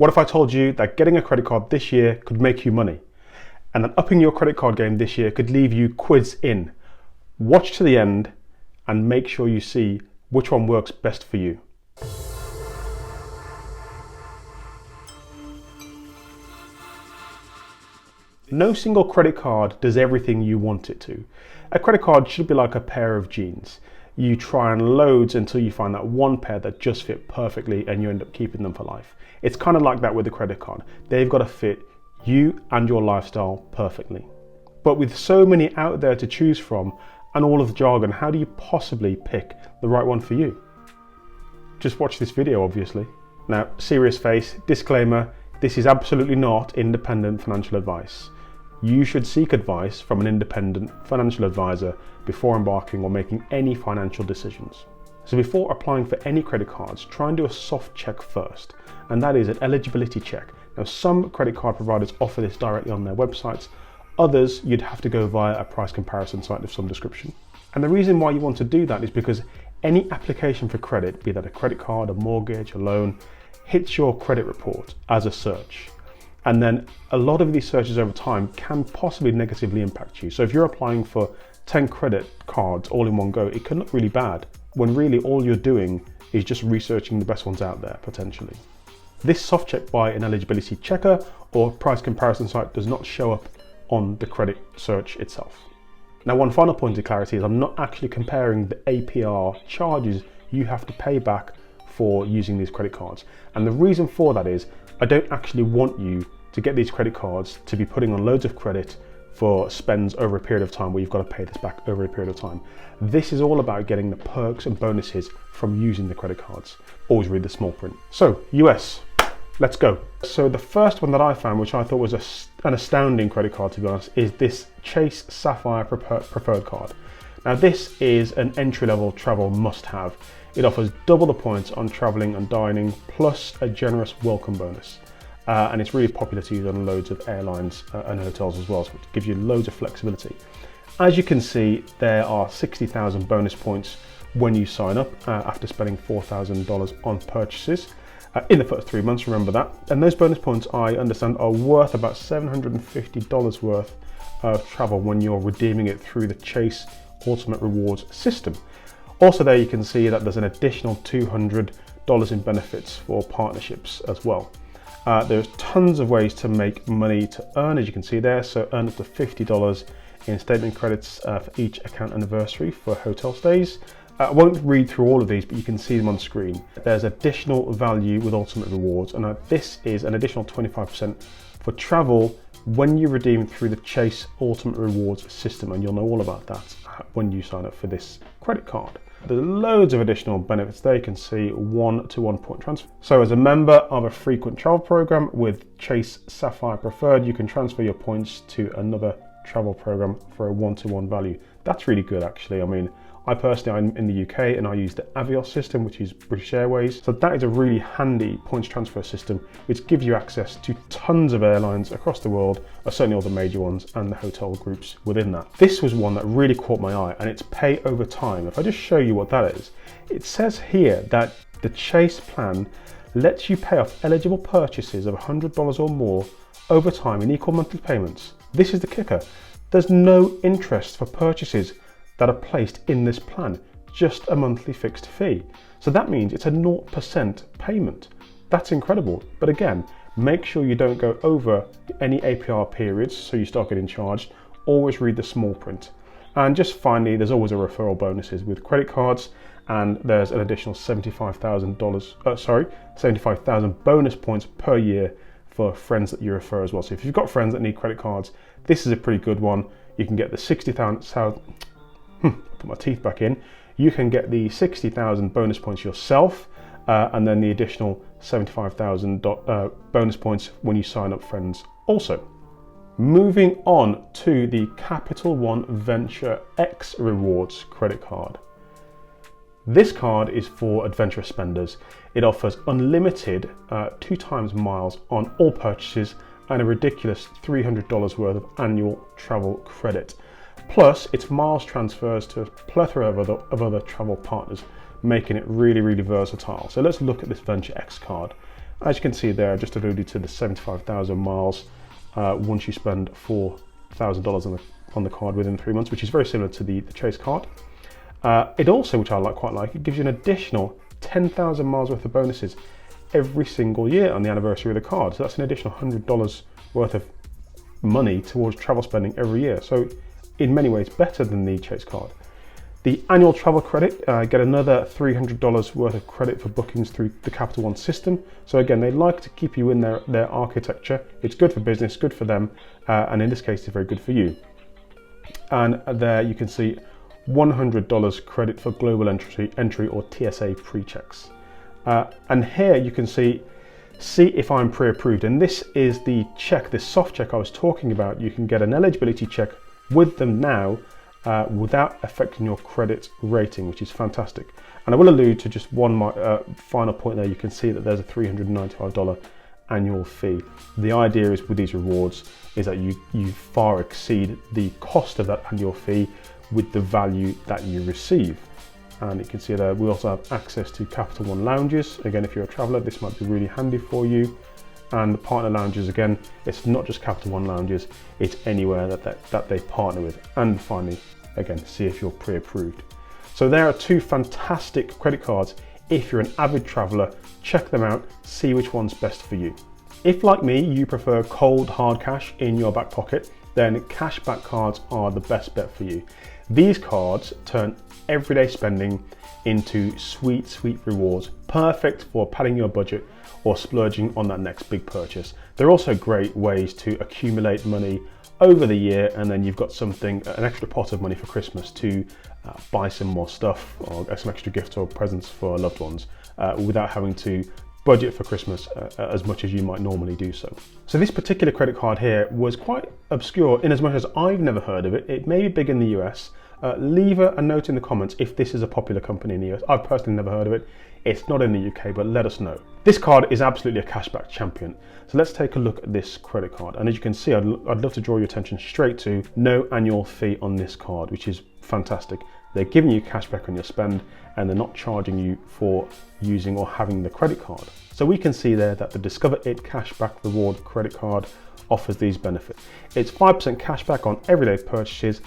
What if I told you that getting a credit card this year could make you money, and that upping your credit card game this year could leave you quids in? Watch to the end and make sure you see which one works best for you. No single credit card does everything you want it to. A credit card should be like a pair of jeans. You try on loads until you find that one pair that just fit perfectly and you end up keeping them for life. It's kind of like that with the credit card. They've got to fit you and your lifestyle perfectly. But with so many out there to choose from and all of the jargon, how do you possibly pick the right one for you? Just watch this video, obviously. Now, serious face, disclaimer, this is absolutely not independent financial advice. You should seek advice from an independent financial advisor before embarking on making any financial decisions. So before applying for any credit cards, try and do a soft check first, and that is an eligibility check. Now, some credit card providers offer this directly on their websites. Others, you'd have to go via a price comparison site of some description. And the reason why you want to do that is because any application for credit, be that a credit card, a mortgage, a loan, hits your credit report as a search. And then a lot of these searches over time can possibly negatively impact you. So if you're applying for 10 credit cards all in one go, it can look really bad when really all you're doing is just researching the best ones out there potentially. This soft check by an eligibility checker or price comparison site does not show up on the credit search itself. Now, one final point of clarity is I'm not actually comparing the APR charges you have to pay back for using these credit cards. And the reason for that is I don't actually want you to get these credit cards to be putting on loads of credit for spends over a period of time where you've got to pay this back over a period of time. This is all about getting the perks and bonuses from using the credit cards. Always read the small print. So, US, let's go. So the first one that I found, which I thought was an astounding credit card to be honest, is this Chase Sapphire preferred card. Now this is an entry-level travel must-have. It offers double the points on traveling and dining, plus a generous welcome bonus. And it's really popular to use on loads of airlines and hotels as well, so it gives you loads of flexibility. As you can see, there are 60,000 bonus points when you sign up after spending $4,000 on purchases in the first 3 months, remember that. And those bonus points, I understand, are worth about $750 worth of travel when you're redeeming it through the Chase Ultimate Rewards system. Also there you can see that there's an additional $200 in benefits for partnerships as well. There's tons of ways to make money to earn, as you can see there. So earn up to $50 in statement credits for each account anniversary for hotel stays. I won't read through all of these, but you can see them on screen. There's additional value with Ultimate Rewards, and this is an additional 25% for travel when you redeem through the Chase Ultimate Rewards system, and you'll know all about that when you sign up for this credit card. There's loads of additional benefits there. You can see 1-to-1 point transfer. So as a member of a frequent travel program with Chase Sapphire Preferred, you can transfer your points to another travel program for a 1-to-1 value. That's really good actually. I mean, I personally, I'm in the UK and I use the Avios system, which is British Airways. So that is a really handy points transfer system, which gives you access to tons of airlines across the world, or certainly all the major ones and the hotel groups within that. This was one that really caught my eye, and it's pay over time. If I just show you what that is, it says here that the Chase plan lets you pay off eligible purchases of $100 or more over time in equal monthly payments. This is the kicker. There's no interest for purchases that are placed in this plan, just a monthly fixed fee. So that means it's a 0% payment. That's incredible. But again, make sure you don't go over any APR periods so you start getting charged. Always read the small print. And just finally, there's always a referral bonuses with credit cards, and there's an additional $75,000 bonus points per year for friends that you refer as well. So if you've got friends that need credit cards, this is a pretty good one. You can get the 60,000, put my teeth back in. You can get the 60,000 bonus points yourself, and then the additional 75,000 bonus points when you sign up friends also. Moving on to the Capital One Venture X Rewards credit card. This card is for adventurous spenders. It offers unlimited 2 times miles on all purchases and a ridiculous $300 worth of annual travel credit. Plus, its miles transfers to a plethora of other travel partners, making it really, really versatile. So let's look at this Venture X card. As you can see there, I just alluded to the 75,000 miles once you spend $4,000 on the card within 3 months, which is very similar to the Chase card. It also, which I quite like, it gives you an additional 10,000 miles worth of bonuses every single year on the anniversary of the card. So that's an additional $100 worth of money towards travel spending every year. So in many ways better than the Chase card. The annual travel credit, get another $300 worth of credit for bookings through the Capital One system. So again, they like to keep you in their architecture. It's good for business, good for them, and in this case, it's very good for you. And there you can see $100 credit for global entry or TSA pre-checks. And here you can see if I'm pre-approved. And this is the check, this soft check I was talking about. You can get an eligibility check with them now without affecting your credit rating, which is fantastic. And I will allude to just one final point there. You can see that there's a $395 annual fee. The idea is with these rewards is that you far exceed the cost of that annual fee with the value that you receive. And you can see there we also have access to Capital One lounges. Again, if you're a traveler, this might be really handy for you. And the partner lounges, again, it's not just Capital One lounges, it's anywhere that they partner with. And finally, again, see if you're pre-approved. So there are two fantastic credit cards. If you're an avid traveler, check them out, see which one's best for you. If, like me, you prefer cold hard cash in your back pocket, then cashback cards are the best bet for you. These cards turn everyday spending into sweet rewards, perfect for padding your budget or splurging on that next big purchase. They're also great ways to accumulate money over the year, and then you've got an extra pot of money for Christmas to buy some more stuff or some extra gifts or presents for loved ones without having to budget for Christmas as much as you might normally do so. So this particular credit card here was quite obscure in as much as I've never heard of it. It may be big in the US. Leave a note in the comments if this is a popular company in the US. I've personally never heard of it. It's not in the UK, but let us know. This card is absolutely a cashback champion. So let's take a look at this credit card. And as you can see, I'd love to draw your attention straight to no annual fee on this card, which is fantastic. They're giving you cashback on your spend, and they're not charging you for using or having the credit card. So we can see there that the Discover It Cashback Reward credit card offers these benefits. It's 5% cashback on everyday purchases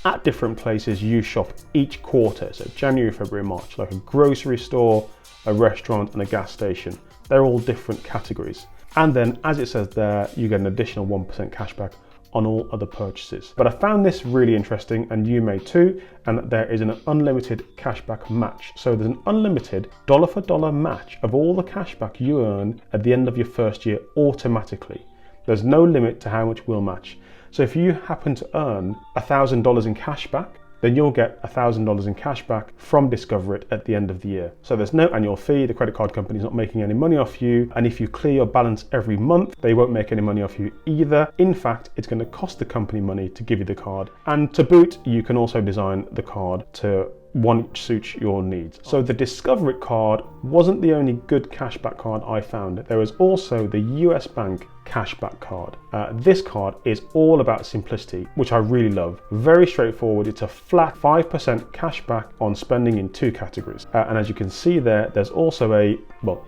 at different places you shop each quarter. So January, February, March, like a grocery store, a restaurant, and a gas station. They're all different categories. And then, as it says there, you get an additional 1% cashback on all other purchases. But I found this really interesting, and you may too, and there is an unlimited cashback match. So there's an unlimited dollar for dollar match of all the cashback you earn at the end of your first year automatically. There's no limit to how much we'll match. So if you happen to earn $1,000 in cashback, then you'll get $1,000 in cashback from Discover It at the end of the year. So there's no annual fee, the credit card company's not making any money off you, and if you clear your balance every month, they won't make any money off you either. In fact, it's going to cost the company money to give you the card. And to boot, you can also design the card to one which suits your needs. So the Discover It card wasn't the only good cashback card I found. There was also the US Bank Cashback card. This card is all about simplicity, which I really love. Very straightforward. It's a flat 5% cashback on spending in two categories. And as you can see there, there's also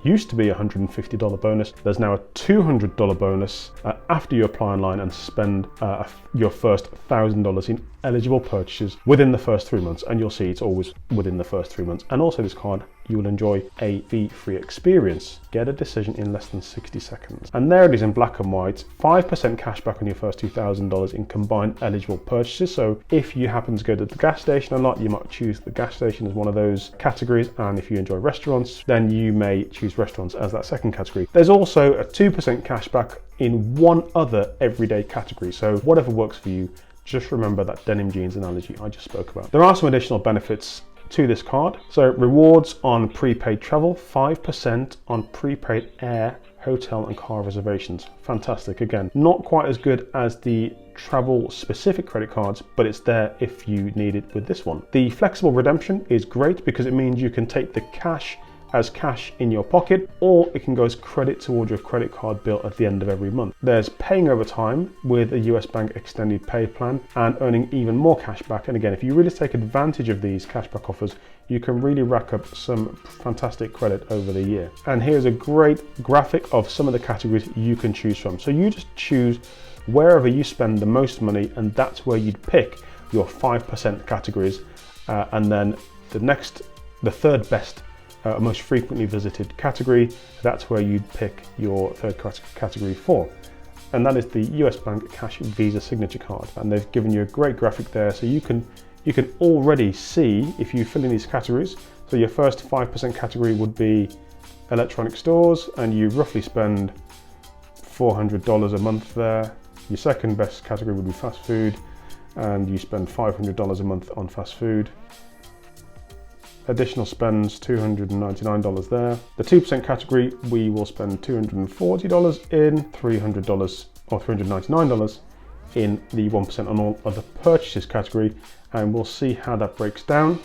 used to be a $150 bonus. There's now a $200 bonus after you apply online and spend your first $1,000 in eligible purchases within the first 3 months. And you'll see it's always within the first 3 months. And also this card, you will enjoy a fee-free experience. Get a decision in less than 60 seconds. And there it is in black and white, 5% cashback on your first $2,000 in combined eligible purchases. So if you happen to go to the gas station a lot, you might choose the gas station as one of those categories. And if you enjoy restaurants, then you may choose restaurants as that second category. There's also a 2% cashback in one other everyday category. So whatever works for you, just remember that denim jeans analogy I just spoke about. There are some additional benefits to this card. So rewards on prepaid travel, 5% on prepaid air, hotel and car reservations. Fantastic. Again, not quite as good as the travel specific credit cards, but it's there if you need it with this one. The flexible redemption is great because it means you can take the cash as cash in your pocket, or it can go as credit towards your credit card bill at the end of every month. There's paying over time with a US Bank extended pay plan and earning even more cash back. And again, if you really take advantage of these cashback offers, you can really rack up some fantastic credit over the year. And here's a great graphic of some of the categories you can choose from. So you just choose wherever you spend the most money, and that's where you'd pick your 5% categories. And then the third best, most frequently visited category, that's where you'd pick your third category for. And that is the US Bank Cash Visa Signature Card. And they've given you a great graphic there, so you can already see if you fill in these categories. So your first 5% category would be electronic stores, and you roughly spend $400 a month there. Your second best category would be fast food, and you spend $500 a month on fast food. Additional spends $299 there. The 2% category, we will spend $240 in, $300 or $399 in the 1% on all other purchases category, and we'll see how that breaks down.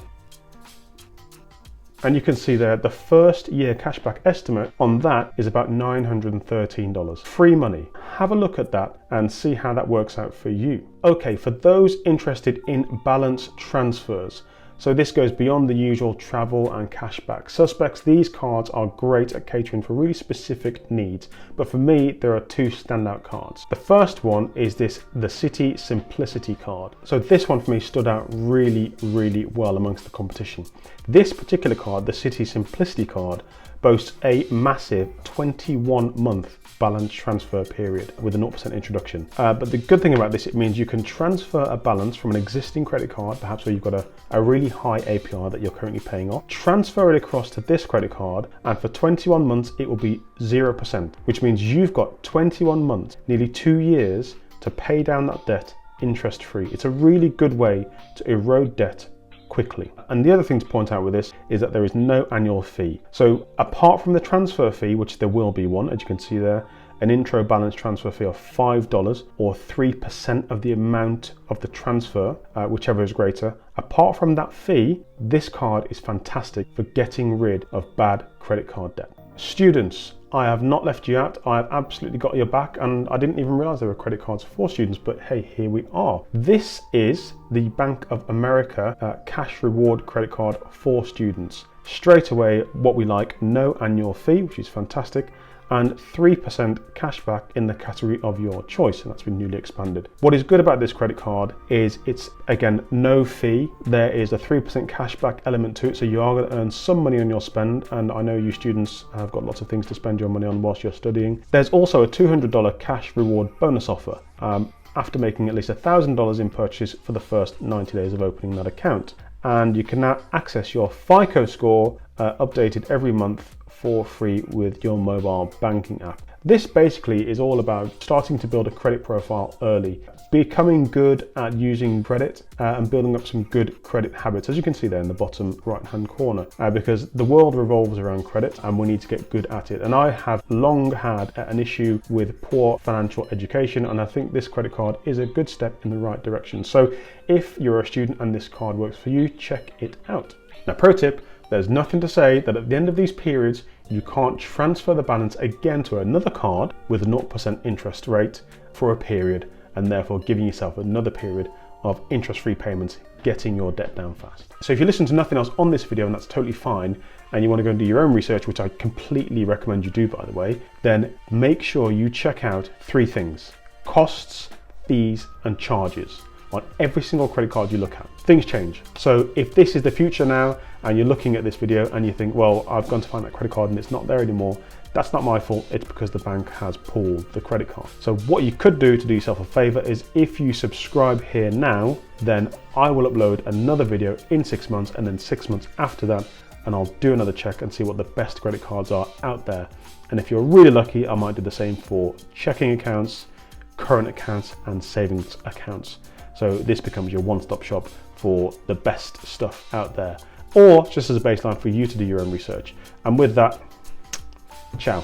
And you can see there the first year cashback estimate on that is about $913. Free money. Have a look at that and see how that works out for you. Okay, for those interested in balance transfers, so this goes beyond the usual travel and cashback suspects. These cards are great at catering for really specific needs, but for me, there are two standout cards. The first one is the Citi Simplicity card. So this one for me stood out really, really well amongst the competition. This particular card, the Citi Simplicity card, boasts a massive 21-month balance transfer period with a 0% introduction. But the good thing about this, it means you can transfer a balance from an existing credit card, perhaps where you've got a really high APR that you're currently paying off, transfer it across to this credit card, and for 21 months, it will be 0%, which means you've got 21 months, nearly 2 years, to pay down that debt interest-free. It's a really good way to erode debt quickly. And the other thing to point out with this is that there is no annual fee. So apart from the transfer fee, which there will be one, as you can see there, an intro balance transfer fee of $5 or 3% of the amount of the transfer, whichever is greater. Apart from that fee, this card is fantastic for getting rid of bad credit card debt. Students, I have not left you out. I have absolutely got your back, and I didn't even realize there were credit cards for students, but hey, here we are. This is the Bank of America cash reward credit card for students. Straight away, what we like, no annual fee, which is fantastic, and 3% cashback in the category of your choice, and that's been newly expanded. What is good about this credit card is it's, again, no fee. There is a 3% cashback element to it, so you are going to earn some money on your spend, and I know you students have got lots of things to spend your money on whilst you're studying. There's also a $200 cash reward bonus offer after making at least $1,000 in purchases for the first 90 days of opening that account. And you can now access your FICO score updated every month for free with your mobile banking app. This basically is all about starting to build a credit profile early, becoming good at using credit and building up some good credit habits, as you can see there in the bottom right hand corner, because the world revolves around credit and we need to get good at it. And I have long had an issue with poor financial education, and I think this credit card is a good step in the right direction. So if you're a student and this card works for you, check it out. Now, pro tip, there's nothing to say that at the end of these periods, you can't transfer the balance again to another card with a 0% interest rate for a period, and therefore giving yourself another period of interest-free payments, getting your debt down fast. So if you listen to nothing else on this video, and that's totally fine, and you want to go and do your own research, which I completely recommend you do, by the way, then make sure you check out 3 things: costs, fees, and charges on every single credit card you look at. Things change. So if this is the future now, and you're looking at this video and you think, well, I've gone to find that credit card and it's not there anymore, that's not my fault. It's because the bank has pulled the credit card. So what you could do to do yourself a favor is, if you subscribe here now, then I will upload another video in 6 months, and then 6 months after that, and I'll do another check and see what the best credit cards are out there. And if you're really lucky, I might do the same for checking accounts, current accounts, and savings accounts. So this becomes your one-stop shop for the best stuff out there, or just as a baseline for you to do your own research. And with that, ciao.